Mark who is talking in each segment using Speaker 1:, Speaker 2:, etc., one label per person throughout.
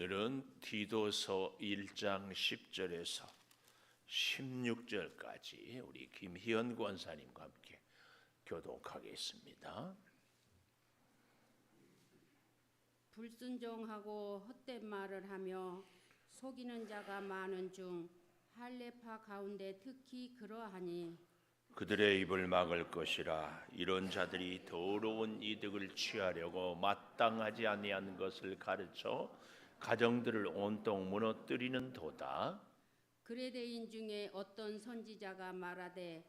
Speaker 1: 오늘은 디도서 1장 10절에서 16절까지 우리 김희연 권사님과 함께 교독하겠습니다.
Speaker 2: 불순종하고 헛된 말을 하며 속이는 자가 많은 중 할례파 가운데 특히 그러하니
Speaker 1: 그들의 입을 막을 것이라. 이런 자들이 더러운 이득을 취하려고 마땅하지 아니한 것을 가르쳐 가정들을 온통 무너뜨리는 도다.
Speaker 2: 그레데인 중에 어떤 선지자가 말하되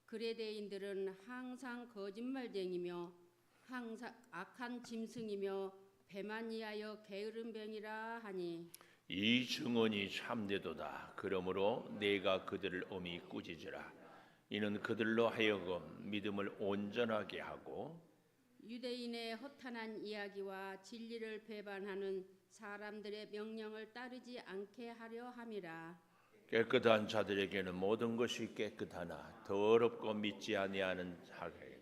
Speaker 2: 그레데인들은 항상 거짓말쟁이며 항상 악한 짐승이며 배만 위하여 게으른 병이라 하니
Speaker 1: 이 증언이 참되도다. 그러므로 내가 그들을 엄히 꾸짖으라. 이는 그들로 하여금 믿음을 온전하게 하고
Speaker 2: 유대인의 허탄한 이야기와 진리를 배반하는 사람들의 명령을 따르지 않게 하려 함이라.
Speaker 1: 깨끗한 자들에게는 모든 것이 깨끗하나 더럽고 믿지 아니하는 자에게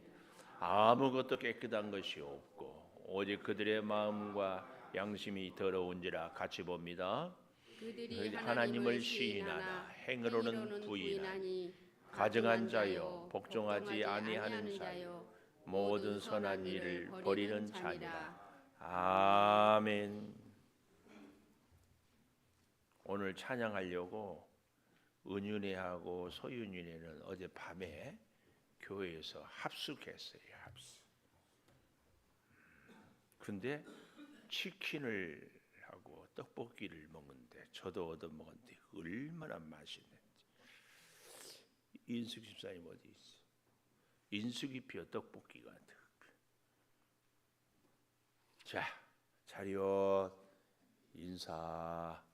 Speaker 1: 아무것도 깨끗한 것이 없고 오직 그들의 마음과 양심이 더러운지라. 같이 봅니다.
Speaker 2: 그들이
Speaker 1: 하나님을 시인하나 행으로는 부인하니 가증한 자요 복종하지 아니하는 자요 모든 선한 일을 버리는 자니라. 아멘. 오늘 찬양하려고 은윤회하고 소윤윤회는 어젯밤에 교회에서 합숙했어요. 합숙. 근데 치킨을 하고 떡볶이를 먹는데 저도 얻어 먹었는데 얼마나 맛있는지. 인숙 집사님 어디 있어? 인숙이표 떡볶이가 특별. 자, 차렷 인사.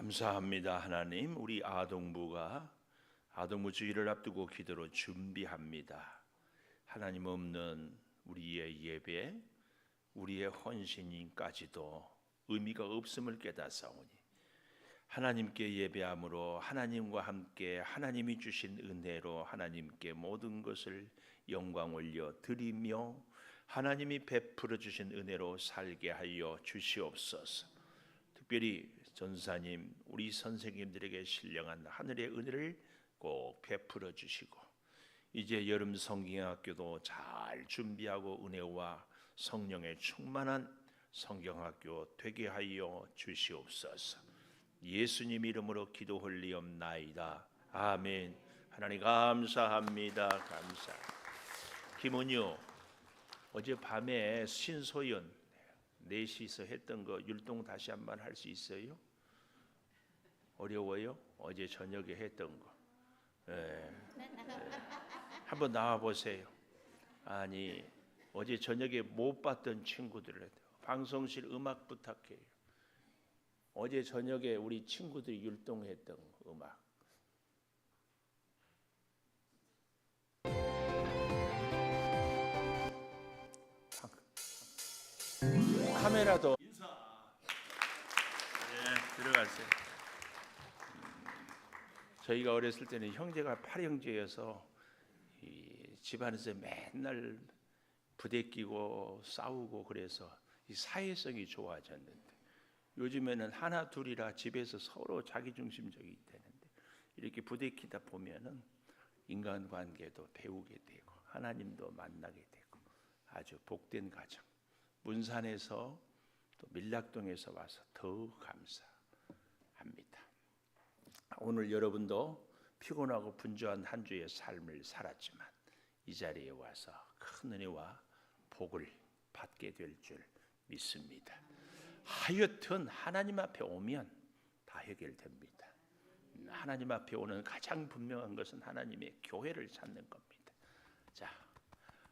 Speaker 1: 감사합니다. 하나님, 우리 아동부가 아동부 주일을 앞두고 기도로 준비합니다. 하나님 없는 우리의 예배, 우리의 헌신까지도 의미가 없음을 깨닫사오니 하나님께 예배함으로 하나님과 함께 하나님이 주신 은혜로 하나님께 모든 것을 영광 올려 드리며 하나님이 베풀어 주신 은혜로 살게 하여 주시옵소서. 특별히 전사님, 우리 선생님들에게 신령한 하늘의 은혜를 꼭 베풀어 주시고 이제 여름 성경학교도 잘 준비하고 은혜와 성령의 충만한 성경학교 되게 하여 주시옵소서. 예수님 이름으로 기도 올리옵나이다. 아멘. 하나님 감사합니다. 감사. 김은유 어젯밤에 신소연 4시서 했던 거 율동 다시 한번 할 수 있어요? 어려워요? 어제 저녁에 했던 거. 한번 나와 보세요. 아니 어제 저녁에 못 봤던 친구들을 방송실 음악 부탁해요. 어제 저녁에 우리 친구들이 율동했던 음악. 카메라도 인사. 들어가세요. 저희가 어렸을 때는 형제가 8형제여서 이 집안에서 맨날 부대끼고 싸우고 그래서 이 사회성이 좋아졌는데 요즘에는 하나 둘이라 집에서 서로 자기중심적이 되는데 이렇게 부대끼다 보면은 인간관계도 배우게 되고 하나님도 만나게 되고 아주 복된 가정. 문산에서 또 밀락동에서 와서 더욱 감사합니다. 오늘 여러분도 피곤하고 분주한 한 주의 삶을 살았지만 이 자리에 와서 큰 은혜와 복을 받게 될 줄 믿습니다. 하여튼 하나님 앞에 오면 다 해결됩니다. 하나님 앞에 오는 가장 분명한 것은 하나님의 교회를 찾는 겁니다. 자,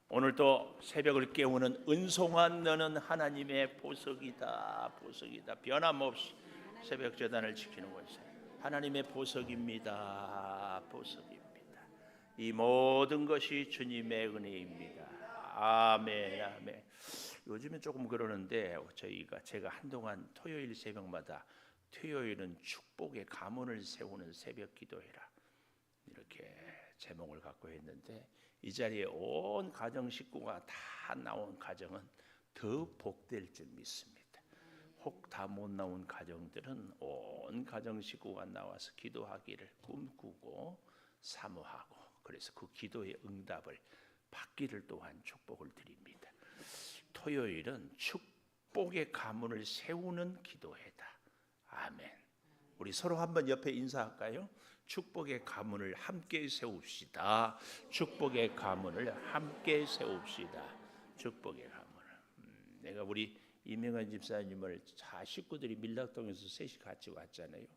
Speaker 1: 오늘도 새벽을 깨우는 은송한 너는 하나님의 보석이다. 보석이다. 변함없이 새벽 제단을 지키는 것이 하나님의 보석입니다. 보석입니다. 이 모든 것이 주님의 은혜입니다. 아멘. 아멘. 요즘에 조금 그러는데 제가 한동안 토요일 새벽마다 토요일은 축복의 가문을 세우는 새벽 기도회라 이렇게 제목을 갖고 했는데 이 자리에 온 가정 식구가 다 나온 가정은 더 복될 줄 믿습니다. 혹 다 못 나온 가정들은 온 가정 식구가 나와서 기도하기를 꿈꾸고 사모하고 그래서 그 기도의 응답을 받기를 또한 축복을 드립니다. 토요일은 축복의 가문을 세우는 기도회다. 아멘. 우리 서로 한번 옆에 인사할까요? 축복의 가문을 함께 세웁시다. 축복의 가문을 함께 세웁시다. 축복의 가문을. 내가 우리 이명환 집사님을 식구들이 밀락동에서 셋이 같이 왔잖아요.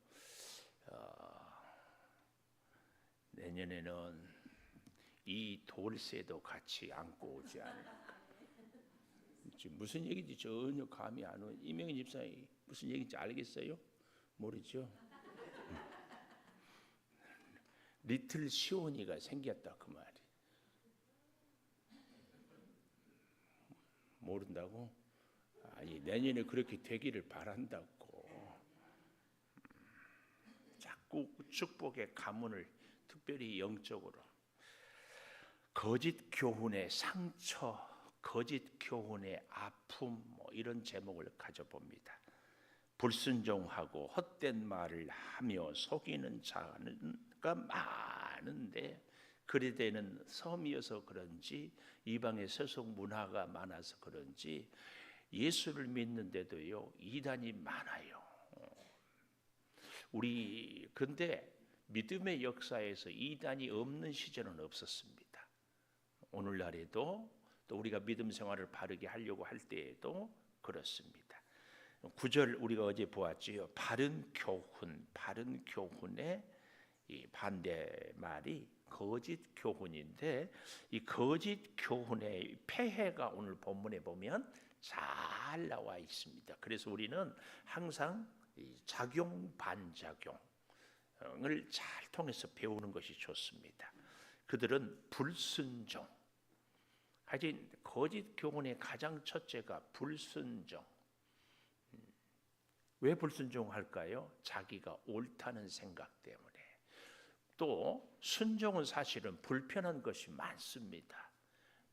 Speaker 1: 내년에는 이 돌쇠도 같이 안고 오지 않을까. 지금 무슨 얘기인지 전혀 감이 안 오는 이명환 집사님 무슨 얘기인지 알겠어요? 모르죠? 리틀 시온이가 생겼다 그 말이. 모른다고? 아니 내년에 그렇게 되기를 바란다고. 자꾸 축복의 가문을 특별히 영적으로 거짓 교훈의 상처, 거짓 교훈의 아픔 이런 제목을 가져봅니다. 불순종하고 헛된 말을 하며 속이는 자가 많은데 그리되는 섬이어서 그런지 이방의 세속 문화가 많아서 그런지 예수를 믿는데도요 이단이 많아요. 우리 근데 믿음의 역사에서 이단이 없는 시절은 없었습니다. 오늘날에도 또 우리가 믿음 생활을 바르게 하려고 할 때에도 그렇습니다. 9절 우리가 어제 보았지요. 바른 교훈의 이 반대말이 거짓 교훈인데 이 거짓 교훈의 폐해가 오늘 본문에 보면 잘 나와 있습니다. 그래서 우리는 항상 이 작용 반작용을 잘 통해서 배우는 것이 좋습니다. 그들은 불순종. 하여튼 거짓 교훈의 가장 첫째가 불순종. 왜 불순종할까요? 자기가 옳다는 생각 때문에. 또 순종은 사실은 불편한 것이 많습니다.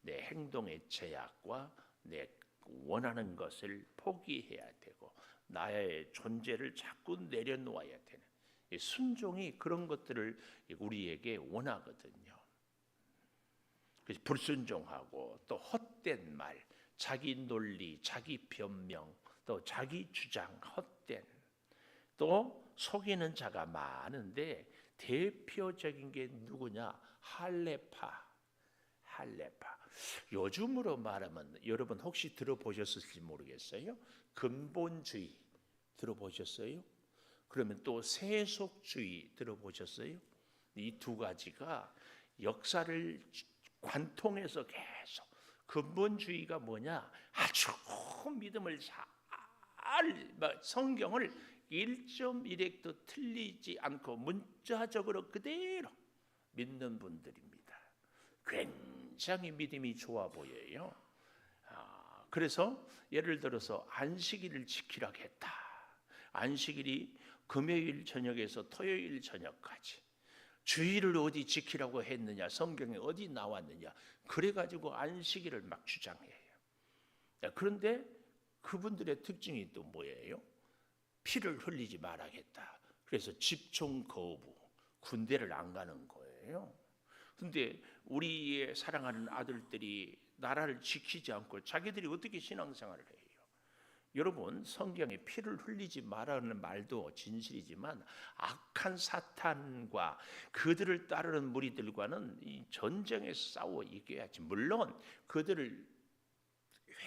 Speaker 1: 내 행동의 제약과 내 원하는 것을 포기해야 되고 나의 존재를 자꾸 내려놓아야 되는 순종이 그런 것들을 우리에게 원하거든요. 그래서 불순종하고 또 헛된 말, 자기 논리, 자기 변명, 또 자기 주장, 헛된 또 속이는 자가 많은데 대표적인 게 누구냐? 할례파 할례파. 요즘으로 말하면 여러분 혹시 들어보셨을지 모르겠어요. 근본주의 들어보셨어요? 그러면 또 세속주의 들어보셨어요? 이 두 가지가 역사를 관통해서 계속, 근본주의가 뭐냐? 아주 믿음을 잘 성경을 1.1획도 틀리지 않고 문자적으로 그대로 믿는 분들입니다. 굉장히 믿음이 좋아 보여요. 그래서 예를 들어서 안식일을 지키라고 했다. 안식일이 금요일 저녁에서 토요일 저녁까지. 주일을 어디 지키라고 했느냐? 성경에 어디 나왔느냐? 그래가지고 안식일을 막 주장해요. 그런데 그분들의 특징이 또 뭐예요? 피를 흘리지 말아야겠다. 그래서 집총 거부, 군대를 안 가는 거예요. 그런데 우리의 사랑하는 아들들이 나라를 지키지 않고 자기들이 어떻게 신앙생활을 해요? 여러분, 성경에 피를 흘리지 말라는 말도 진실이지만 악한 사탄과 그들을 따르는 무리들과는 이 전쟁에 싸워 이겨야지. 물론 그들을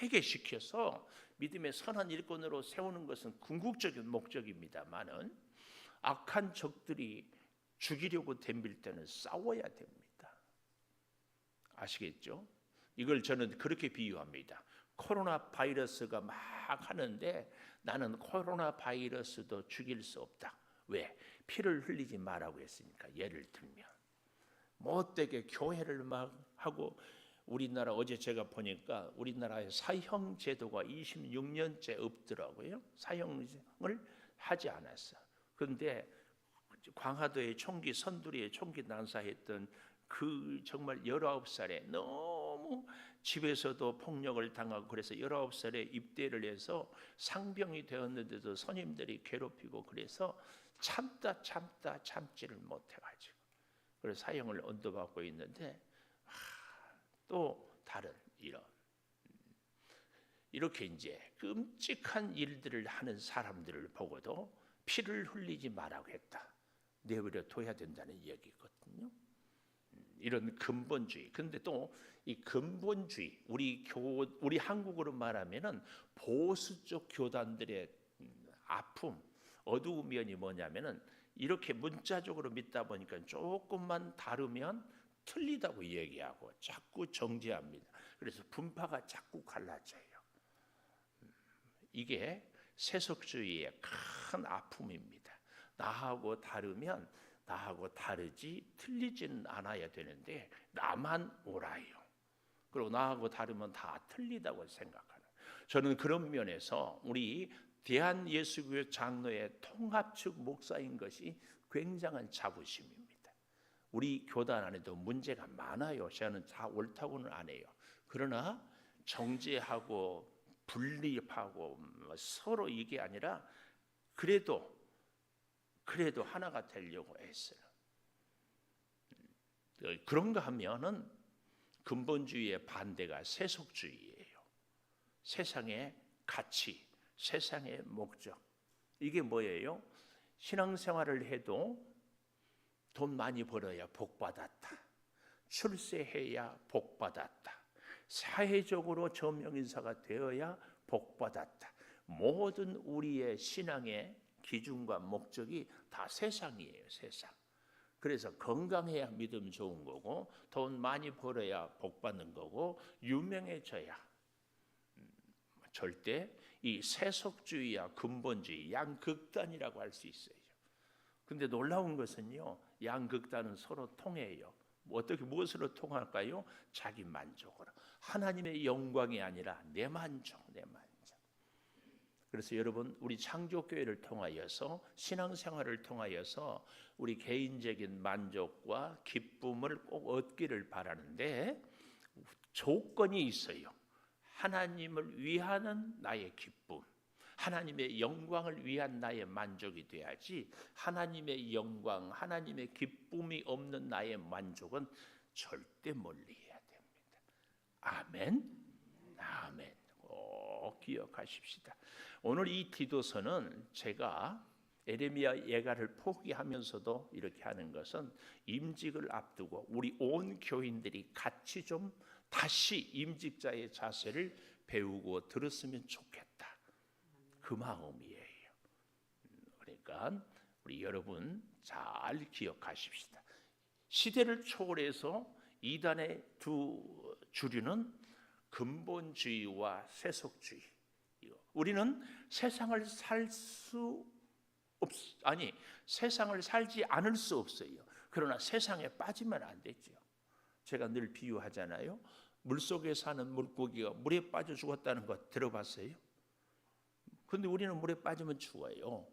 Speaker 1: 회개시켜서 믿음의 선한 일꾼으로 세우는 것은 궁극적인 목적입니다만은 악한 적들이 죽이려고 덤빌 때는 싸워야 됩니다. 아시겠죠? 이걸 저는 그렇게 비유합니다. 코로나 바이러스가 막 하는데 나는 코로나 바이러스도 죽일 수 없다. 왜? 피를 흘리지 말라고 했으니까. 예를 들면 못되게 교회를 막 하고, 우리나라 어제 제가 보니까 우리나라의 사형 제도가 26년째 없더라고요. 사형을 하지 않았어. 그런데 광화도의 총기 선두리에 총기 난사했던 그 정말 19살에 너무 집에서도 폭력을 당하고 그래서 19살에 입대를 해서 상병이 되었는데도 선임들이 괴롭히고 그래서 참지를 못해가지고 그래서 사형을 언도받고 있는데, 또 다른 이렇게 이제 끔찍한 일들을 하는 사람들을 보고도 피를 흘리지 말라고 했다. 내버려 둬야 된다는 얘기거든요. 이런 근본주의. 근데 또 이 근본주의, 우리 한국어로 말하면은 보수 쪽 교단들의 아픔, 어두운 면이 뭐냐면은 이렇게 문자적으로 믿다 보니까 조금만 다르면 틀리다고 얘기하고 자꾸 정죄합니다. 그래서 분파가 자꾸 갈라져요. 이게 세속주의의 큰 아픔입니다. 나하고 다르면 나하고 다르지 틀리지는 않아야 되는데 나만 옳아요. 그리고 나하고 다르면 다 틀리다고 생각하는. 저는 그런 면에서 우리 대한예수교회 장로의 통합측 목사인 것이 굉장한 자부심입니다. 우리 교단 안에도 문제가 많아요. 저는 다 옳다고는 안 해요. 그러나 정죄하고 분립하고 서로 이게 아니라 그래도 하나가 되려고 했어요. 그런가 하면은 근본주의의 반대가 세속주의예요. 세상의 가치, 세상의 목적. 이게 뭐예요? 신앙생활을 해도 돈 많이 벌어야 복받았다. 출세해야 복받았다. 사회적으로 저명인사가 되어야 복받았다. 모든 우리의 신앙의 기준과 목적이 다 세상이에요. 세상. 그래서 건강해야 믿음 좋은 거고, 돈 많이 벌어야 복받는 거고, 유명해져야. 절대 이 세속주의와 근본주의 양극단이라고 할 수 있어요. 근데 놀라운 것은요, 양극단은 서로 통해요. 어떻게 무엇으로 통할까요? 자기 만족으로. 하나님의 영광이 아니라 내 만족. 그래서 여러분, 우리 창조교회를 통하여서 신앙생활을 통하여서 우리 개인적인 만족과 기쁨을 꼭 얻기를 바라는데 조건이 있어요. 하나님을 위하는 나의 기쁨, 하나님의 영광을 위한 나의 만족이 돼야지 하나님의 영광, 하나님의 기쁨이 없는 나의 만족은 절대 멀리해야 됩니다. 아멘. 아멘. 꼭 기억하십시다. 오늘 이 디도서는 제가 에레미야 예가를 포기하면서도 이렇게 하는 것은 임직을 앞두고 우리 온 교인들이 같이 좀 다시 임직자의 자세를 배우고 들었으면 좋겠다. 그 마음이에요. 그러니까 우리 여러분 잘 기억하십시다. 시대를 초월해서 이단의 두 주류는 근본주의와 세속주의. 우리는 세상을 세상을 살지 않을 수 없어요. 그러나 세상에 빠지면 안 되죠. 제가 늘 비유하잖아요. 물속에 사는 물고기가 물에 빠져 죽었다는 거 들어봤어요? 근데 우리는 물에 빠지면 죽어요.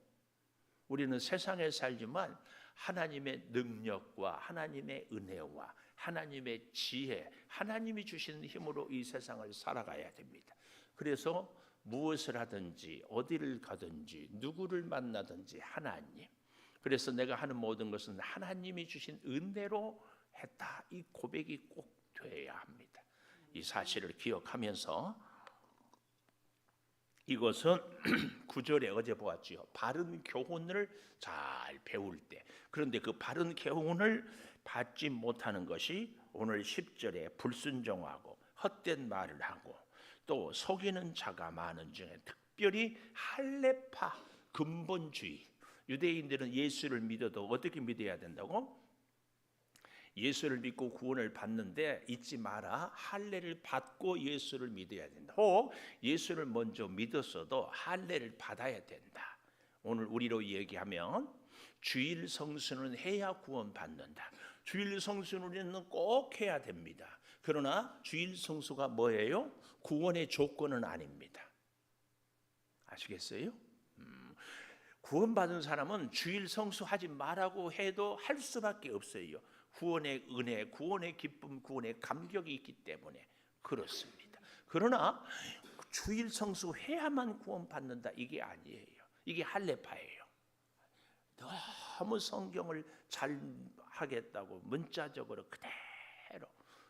Speaker 1: 우리는 세상에 살지만 하나님의 능력과 하나님의 은혜와 하나님의 지혜, 하나님이 주시는 힘으로 이 세상을 살아가야 됩니다. 그래서 무엇을 하든지 어디를 가든지 누구를 만나든지 하나님, 그래서 내가 하는 모든 것은 하나님이 주신 은혜로 했다. 이 고백이 꼭 돼야 합니다. 이 사실을 기억하면서 이것은 9절에 어제 보았지요. 바른 교훈을 잘 배울 때. 그런데 그 바른 교훈을 받지 못하는 것이 오늘 10절에 불순종하고 헛된 말을 하고 또 속이는 자가 많은 중에 특별히 할례파 근본주의. 유대인들은 예수를 믿어도 어떻게 믿어야 된다고? 예수를 믿고 구원을 받는데 잊지 마라. 할례를 받고 예수를 믿어야 된다. 혹 예수를 먼저 믿었어도 할례를 받아야 된다. 오늘 우리로 얘기하면 주일 성수는 해야 구원 받는다. 주일 성수는 우리는 꼭 해야 됩니다. 그러나 주일 성수가 뭐예요? 구원의 조건은 아닙니다. 아시겠어요? 구원받은 사람은 주일 성수하지 말라고 해도 할 수밖에 없어요. 구원의 은혜, 구원의 기쁨, 구원의 감격이 있기 때문에 그렇습니다. 그러나 주일 성수해야만 구원받는다 이게 아니에요. 이게 할례파예요. 너무 성경을 잘 하겠다고 문자적으로 그대로.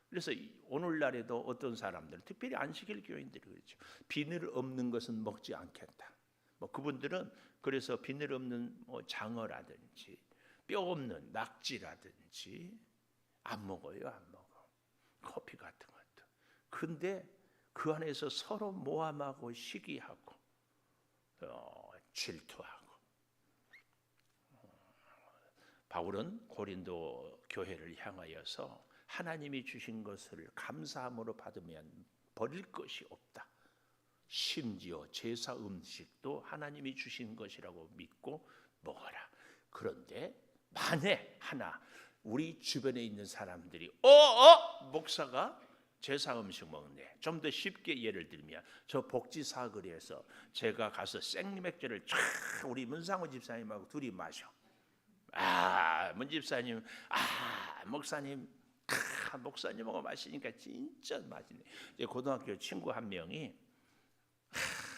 Speaker 1: 그래서 오늘날에도 어떤 사람들은 특별히 안식일 교인들이 그렇죠. 비늘 없는 것은 먹지 않겠다. 그분들은 그래서 비늘 없는 장어라든지 뼈 없는 낙지라든지 안 먹어요. 안 먹어. 커피 같은 것도. 근데 그 안에서 서로 모함하고 시기하고 질투하고. 바울은 고린도 교회를 향하여서 하나님이 주신 것을 감사함으로 받으면 버릴 것이 없다. 심지어 제사 음식도 하나님이 주신 것이라고 믿고 먹어라. 그런데 만에 하나 우리 주변에 있는 사람들이 목사가 제사 음식 먹네. 좀 더 쉽게 예를 들면 저 복지 사거리에서 제가 가서 생맥주를 촤 우리 문상호 집사님하고 둘이 마셔. 문 집사님, 목사님, 목사님하고 마시니까 진짜 맛있네. 이제 고등학교 친구 한 명이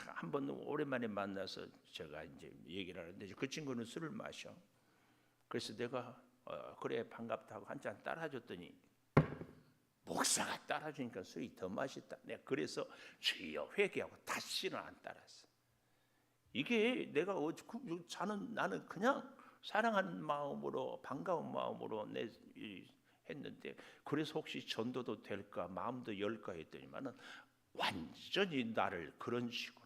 Speaker 1: 한 번 오랜만에 만나서 제가 이제 얘기를 하는데 그 친구는 술을 마셔. 그래서 내가 그래 반갑다고 한 잔 따라줬더니 목사가 따라주니까 술이 더 맛있다. 내가 그래서 주여 회개하고 다시는 안 따랐어. 이게 내가 나는 그냥 사랑하는 마음으로 반가운 마음으로 했는데 그래서 혹시 전도도 될까 마음도 열까 했더니만은 완전히 나를 그런 식으로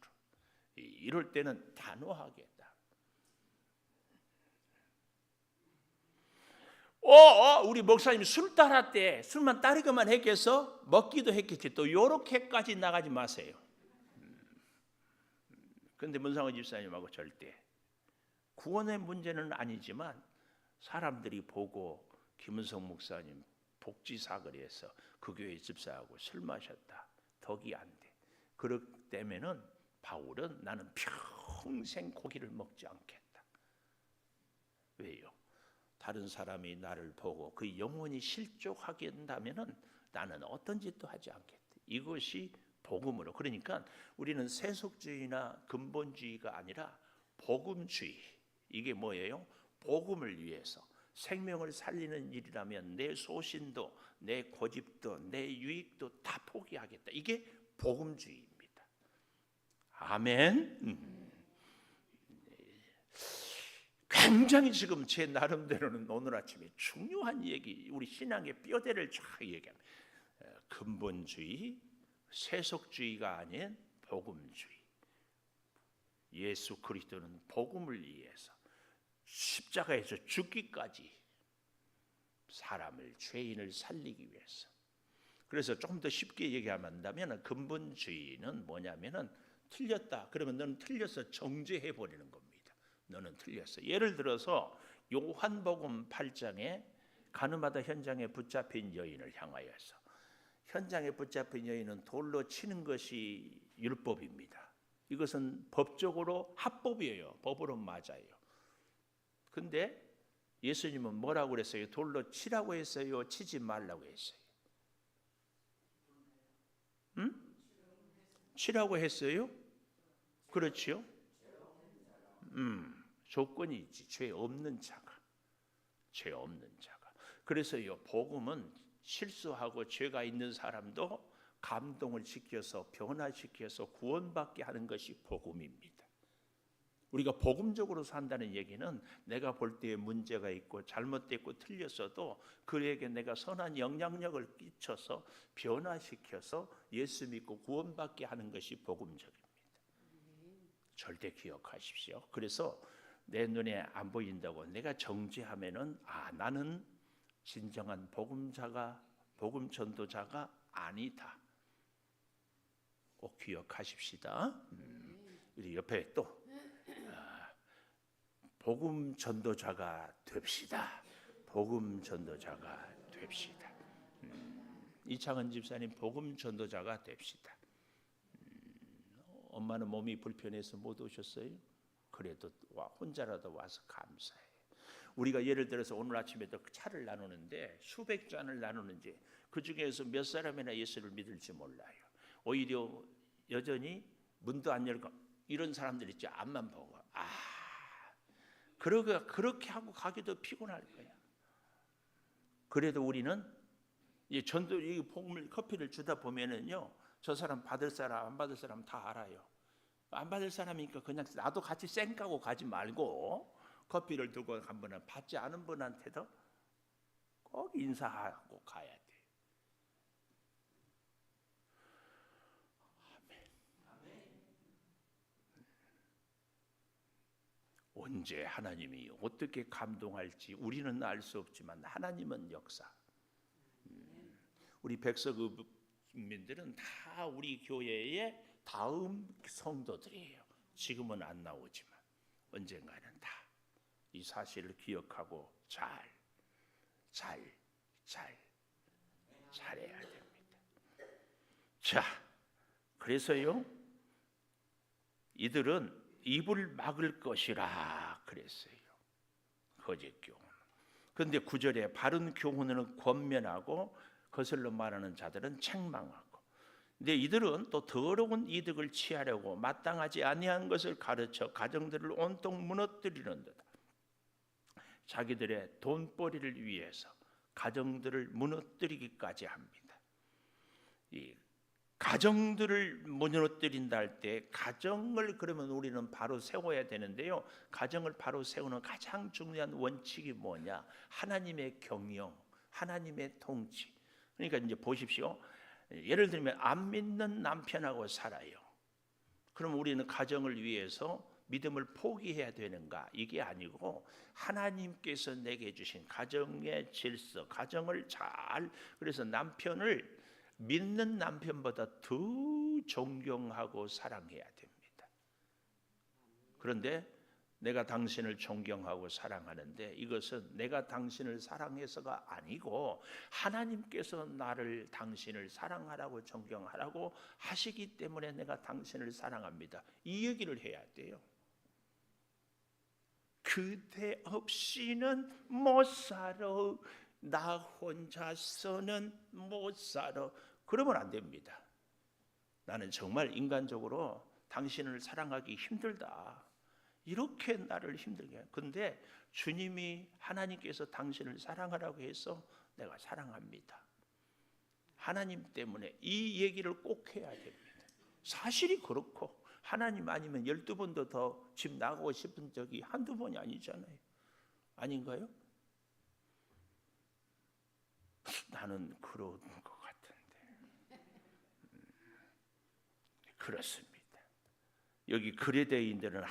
Speaker 1: 이럴 때는 단호하겠다. 우리 목사님 술 따랐대. 술만 따르기만 했겠어? 먹기도 했겠지. 또 요렇게까지 나가지 마세요. 그런데 문상호 집사님하고 절대 구원의 문제는 아니지만 사람들이 보고 김은성 목사님 복지 사거리에서 그 교회 집사하고 술 마셨다. 덕이 안 돼. 그렇기 때문에는 바울은 나는 평생 고기를 먹지 않겠다. 왜요? 다른 사람이 나를 보고 그 영혼이 실족하게 된다면은 나는 어떤 짓도 하지 않겠다. 이것이 복음으로. 그러니까 우리는 세속주의나 근본주의가 아니라 복음주의. 이게 뭐예요? 복음을 위해서 생명을 살리는 일이라면 내 소신도 내 고집도 내 유익도 다 포기하겠다. 이게 복음주의입니다. 아멘. 굉장히 지금 제 나름대로는 오늘 아침에 중요한 얘기, 우리 신앙의 뼈대를 쫙 얘기합니다. 근본주의, 세속주의가 아닌 복음주의. 예수 그리스도는 복음을 위해서 십자가에서 죽기까지 사람을, 죄인을 살리기 위해서. 그래서 조금 더 쉽게 얘기한다면 근본주의는 뭐냐면은 틀렸다 그러면 너는 틀려서 정죄해 버리는 겁니다. 너는 틀렸어. 예를 들어서 요한복음 8장에 가늠하다 현장에 붙잡힌 여인을 향하여서, 현장에 붙잡힌 여인은 돌로 치는 것이 율법입니다. 이것은 법적으로 합법이에요. 법으로 맞아요. 근데 예수님은 뭐라고 그랬어요? 돌로 치라고 했어요? 치지 말라고 했어요? 치라고 했어요? 그렇지요? 조건이 있지. 죄 없는 자가. 죄 없는 자가. 그래서요, 복음은 실수하고 죄가 있는 사람도 감동을 시켜서 변화시켜서 구원받게 하는 것이 복음입니다. 우리가 복음적으로 산다는 얘기는 내가 볼 때에 문제가 있고 잘못됐고 틀렸어도 그에게 내가 선한 영향력을 끼쳐서 변화시켜서 예수 믿고 구원받게 하는 것이 복음적입니다. 절대 기억하십시오. 그래서 내 눈에 안 보인다고 내가 정죄하면은 나는 진정한 복음자가, 복음 전도자가 아니다. 꼭 기억하십시다. 우리 옆에 또 복음 전도자가 됩시다. 복음 전도자가 됩시다. 이창은 집사님 복음 전도자가 됩시다. 엄마는 몸이 불편해서 못 오셨어요? 그래도 혼자라도 와서 감사해요. 우리가 예를 들어서 오늘 아침에도 차를 나누는데 수백 잔을 나누는지 그 중에서 몇 사람이나 예수를 믿을지 몰라요. 오히려 여전히 문도 안 열고 이런 사람들 있죠. 앞만 보고 그렇게 하고 가기도 피곤할 거야. 그래도 우리는 이 전도 이 복음을 커피를 주다 보면은요, 저 사람 받을 사람 안 받을 사람 다 알아요. 안 받을 사람이니까 그냥 나도 같이 쌩까고 가지 말고 커피를 두고 한 번은 받지 않은 분한테도 꼭 인사하고 가야 돼. 언제 하나님이 어떻게 감동할지 우리는 알 수 없지만 하나님은 역사. 우리 백석민들은 다 우리 교회의 다음 성도들이에요. 지금은 안 나오지만 언젠가는 다 이 사실을 기억하고 잘해야 됩니다. 자, 그래서요, 이들은 입을 막을 것이라 그랬어요. 거짓 교훈. 그런데 9절에 바른 교훈은 권면하고 거슬러 말하는 자들은 책망하고. 근데 이들은 또 더러운 이득을 취하려고 마땅하지 아니한 것을 가르쳐 가정들을 온통 무너뜨리는 듯. 자기들의 돈벌이를 위해서 가정들을 무너뜨리기까지 합니다. 이 가정들을 무너뜨린다 할 때 가정을 그러면 우리는 바로 세워야 되는데요. 가정을 바로 세우는 가장 중요한 원칙이 뭐냐? 하나님의 경영, 하나님의 통치. 그러니까 이제 보십시오. 예를 들면 안 믿는 남편하고 살아요. 그럼 우리는 가정을 위해서 믿음을 포기해야 되는가? 이게 아니고 하나님께서 내게 주신 가정의 질서, 가정을 그래서 남편을 믿는 남편보다 더 존경하고 사랑해야 됩니다. 그런데 내가 당신을 존경하고 사랑하는데 이것은 내가 당신을 사랑해서가 아니고 하나님께서 당신을 사랑하라고 존경하라고 하시기 때문에 내가 당신을 사랑합니다. 이 얘기를 해야 돼요. 그대 없이는 못 살아. 나 혼자서는 못 살아. 그러면 안 됩니다. 나는 정말 인간적으로 당신을 사랑하기 힘들다. 이렇게 나를 힘들게. 근데 주님이 하나님께서 당신을 사랑하라고 해서 내가 사랑합니다. 하나님 때문에 이 얘기를 꼭 해야 됩니다. 사실이 그렇고 하나님 아니면 12번도 더 집 나가고 싶은 적이 한두 번이 아니잖아요. 아닌가요? 나는 그런 것 같은데. 그렇습니다. 여기 그레데인들은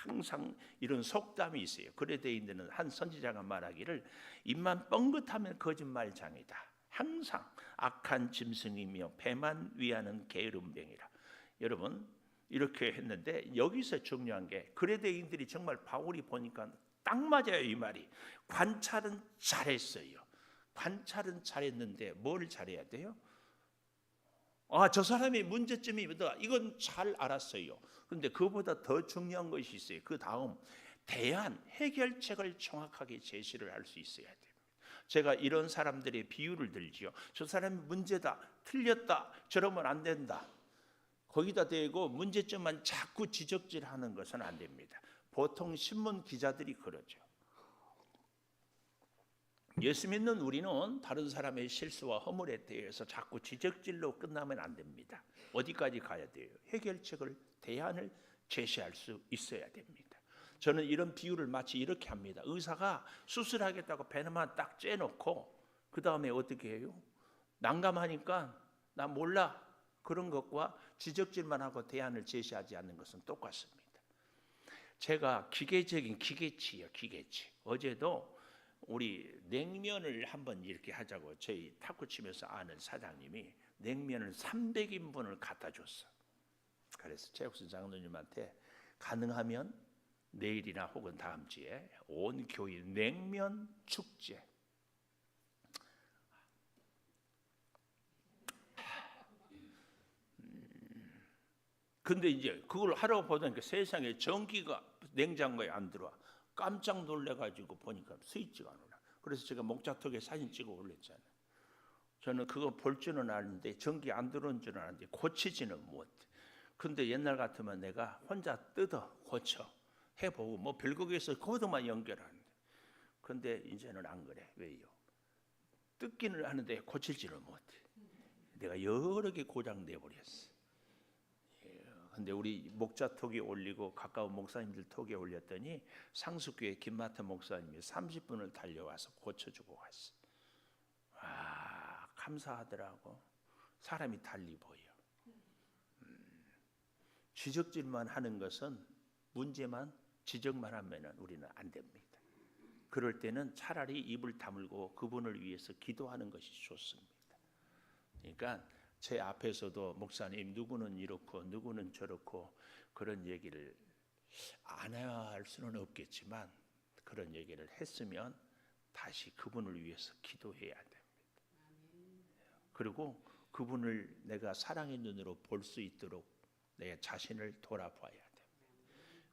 Speaker 1: 항상 이런 속담이 있어요. 그레데인들은 한 선지자가 말하기를 입만 뻥긋하면 거짓말장이다. 항상 악한 짐승이며 배만 위하는 게으름뱅이라. 여러분 이렇게 했는데 여기서 중요한 게 그레데인들이 정말 바울이 보니까 딱 맞아요. 이 말이. 관찰은 잘했어요. 관찰은 잘했는데 뭘 잘해야 돼요? 저 사람의 문제점이 뭐다? 이건 잘 알았어요. 그런데 그보다 더 중요한 것이 있어요. 그 다음 대안, 해결책을 정확하게 제시를 할 수 있어야 돼요. 제가 이런 사람들의 비유를 들지요. 저 사람이 문제다, 틀렸다, 저러면 안 된다. 거기다 대고 문제점만 자꾸 지적질하는 것은 안 됩니다. 보통 신문 기자들이 그러죠. 예수 믿는 우리는 다른 사람의 실수와 허물에 대해서 자꾸 지적질로 끝나면 안 됩니다. 어디까지 가야 돼요? 해결책을, 대안을 제시할 수 있어야 됩니다. 저는 이런 비유를 마치 이렇게 합니다. 의사가 수술하겠다고 배너만 딱 째놓고 그 다음에 어떻게 해요? 난감하니까 나 몰라. 그런 것과 지적질만 하고 대안을 제시하지 않는 것은 똑같습니다. 제가 기계적인 기계치요. 기계치. 어제도 우리 냉면을 한번 이렇게 하자고 저희 탁구 치면서 아는 사장님이 냉면을 300인분을 갖다 줬어. 그래서 최욱순 장로님한테 가능하면 내일이나 혹은 다음 주에 온 교회 냉면 축제. 근데 이제 그걸 하라고 보니까 세상에 전기가 냉장고에 안 들어와. 깜짝 놀래가지고 보니까 스위치가 안 올라. 그래서 제가 목자턱에 사진 찍어 올렸잖아요. 저는 그거 볼 줄은 아는데 전기 안 들어온 줄은 아는데 고치지는 못해. 근데 옛날 같으면 내가 혼자 뜯어 고쳐 해보고 뭐 별거에서 코드만 연결하는데. 근데 이제는 안 그래. 왜요? 뜯기는 하는데 고칠지는 못해. 내가 여러 개 고장 내버렸어. 근데 우리 목자톡에 올리고 가까운 목사님들 톡에 올렸더니 상수교회 김마태 목사님이 30분을 달려와서 고쳐주고 갔어. 감사하더라고. 사람이 달리 보여. 지적질만 하는 것은 문제만 지적만 하면 우리는 안 됩니다. 그럴 때는 차라리 입을 다물고 그분을 위해서 기도하는 것이 좋습니다. 그러니까 제 앞에서도 목사님 누구는 이렇고 누구는 저렇고 그런 얘기를 안 해야 할 수는 없겠지만 그런 얘기를 했으면 다시 그분을 위해서 기도해야 됩니다. 그리고 그분을 내가 사랑의 눈으로 볼 수 있도록 내 자신을 돌아봐야 됩니다.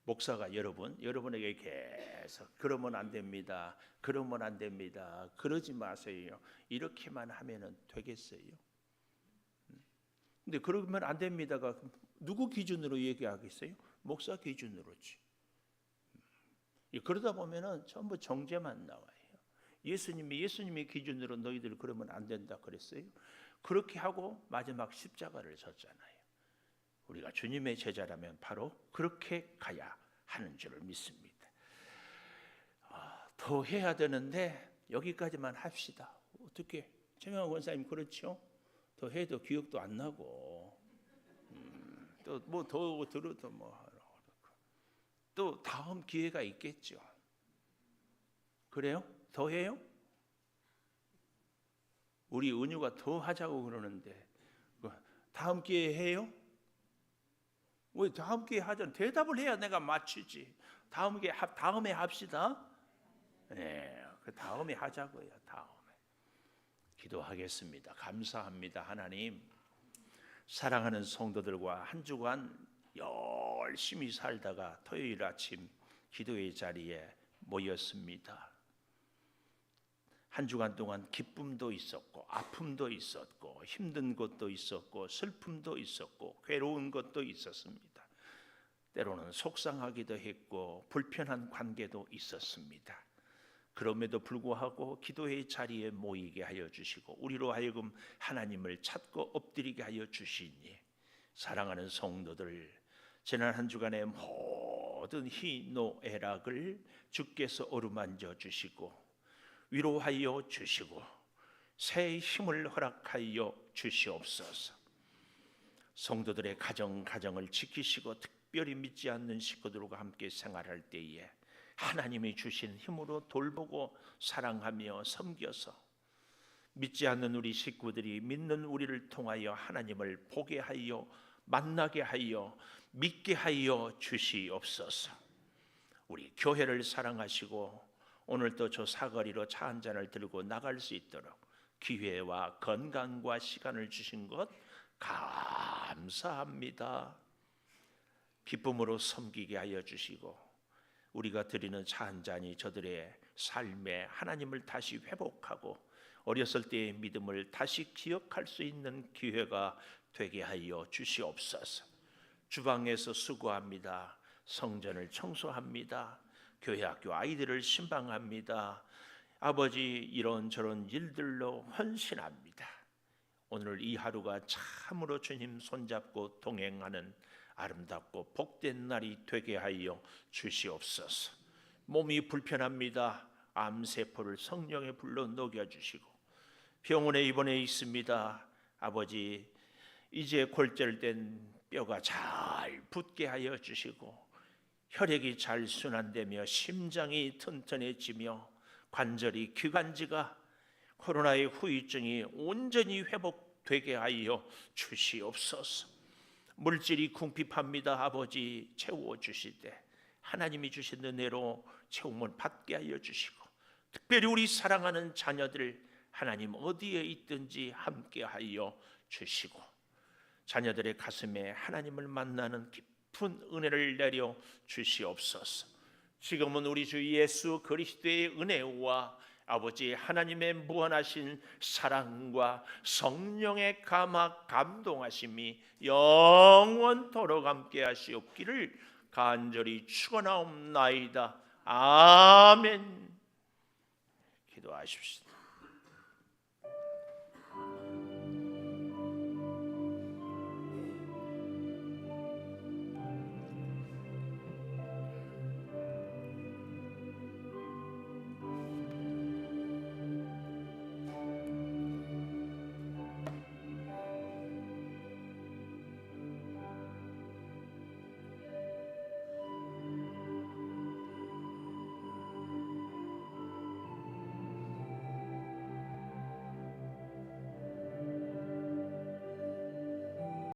Speaker 1: 목사가 여러분에게 계속 그러면 안 됩니다. 그러면 안 됩니다. 그러지 마세요. 이렇게만 하면은 되겠어요? 근데 그러면 안 됩니다가 누구 기준으로 얘기하겠어요? 목사 기준으로지. 그러다 보면은 전부 정죄만 나와요. 예수님이 기준으로 너희들 그러면 안 된다 그랬어요. 그렇게 하고 마지막 십자가를 졌잖아요. 우리가 주님의 제자라면 바로 그렇게 가야 하는 줄을 믿습니다. 더 해야 되는데 여기까지만 합시다. 어떻게? 최명환 권사님 그렇죠? 더 해도 기억도 안 나고 또 뭐 더 들어도 뭐 또 다음 기회가 있겠죠. 그래요? 더 해요? 우리 은유가 더 하자고 그러는데 다음 기회에 해요? 왜 다음 기회에 하자? 대답을 해야 내가 맞추지. 다음에 합시다. 네, 그 다음에 하자고요. 다음에 기도하겠습니다. 감사합니다, 하나님. 사랑하는 성도들과 한 주간 열심히 살다가 토요일 아침 기도의 자리에 모였습니다. 한 주간 동안 기쁨도 있었고 아픔도 있었고 힘든 것도 있었고 슬픔도 있었고 괴로운 것도 있었습니다. 때로는 속상하기도 했고 불편한 관계도 있었습니다. 그럼에도 불구하고 기도의 자리에 모이게 하여 주시고 우리로 하여금 하나님을 찾고 엎드리게 하여 주시니 사랑하는 성도들 지난 한 주간의 모든 희노애락을 주께서 어루만져 주시고 위로하여 주시고 새 힘을 허락하여 주시옵소서. 성도들의 가정을 지키시고 특별히 믿지 않는 식구들과 함께 생활할 때에 하나님이 주신 힘으로 돌보고 사랑하며 섬겨서 믿지 않는 우리 식구들이 믿는 우리를 통하여 하나님을 보게 하여 만나게 하여 믿게 하여 주시옵소서. 우리 교회를 사랑하시고 오늘도 저 사거리로 차 한 잔을 들고 나갈 수 있도록 기회와 건강과 시간을 주신 것 감사합니다. 기쁨으로 섬기게 하여 주시고 우리가 드리는 차 한 잔이 저들의 삶에 하나님을 다시 회복하고 어렸을 때의 믿음을 다시 기억할 수 있는 기회가 되게 하여 주시옵소서. 주방에서 수고합니다. 성전을 청소합니다. 교회 학교 아이들을 신방합니다. 아버지 이런저런 일들로 헌신합니다. 오늘 이 하루가 참으로 주님 손잡고 동행하는 아름답고 복된 날이 되게 하여 주시옵소서. 몸이 불편합니다. 암세포를 성령의 불로 녹여주시고 병원에 입원해 있습니다. 아버지 이제 골절된 뼈가 잘 붙게 하여 주시고 혈액이 잘 순환되며 심장이 튼튼해지며 관절이 기관지가 코로나의 후유증이 온전히 회복되게 하여 주시옵소서. 물질이 궁핍합니다. 아버지 채워주시되 하나님이 주신 은혜로 채움을 받게 하여 주시고 특별히 우리 사랑하는 자녀들 하나님 어디에 있든지 함께 하여 주시고 자녀들의 가슴에 하나님을 만나는 깊은 은혜를 내려 주시옵소서. 지금은 우리 주 예수 그리스도의 은혜와 아버지 하나님의 무한하신 사랑과 성령의 감동하심이 영원토록 함께 하시옵기를 간절히 축원하옵나이다. 아멘. 기도하십시오.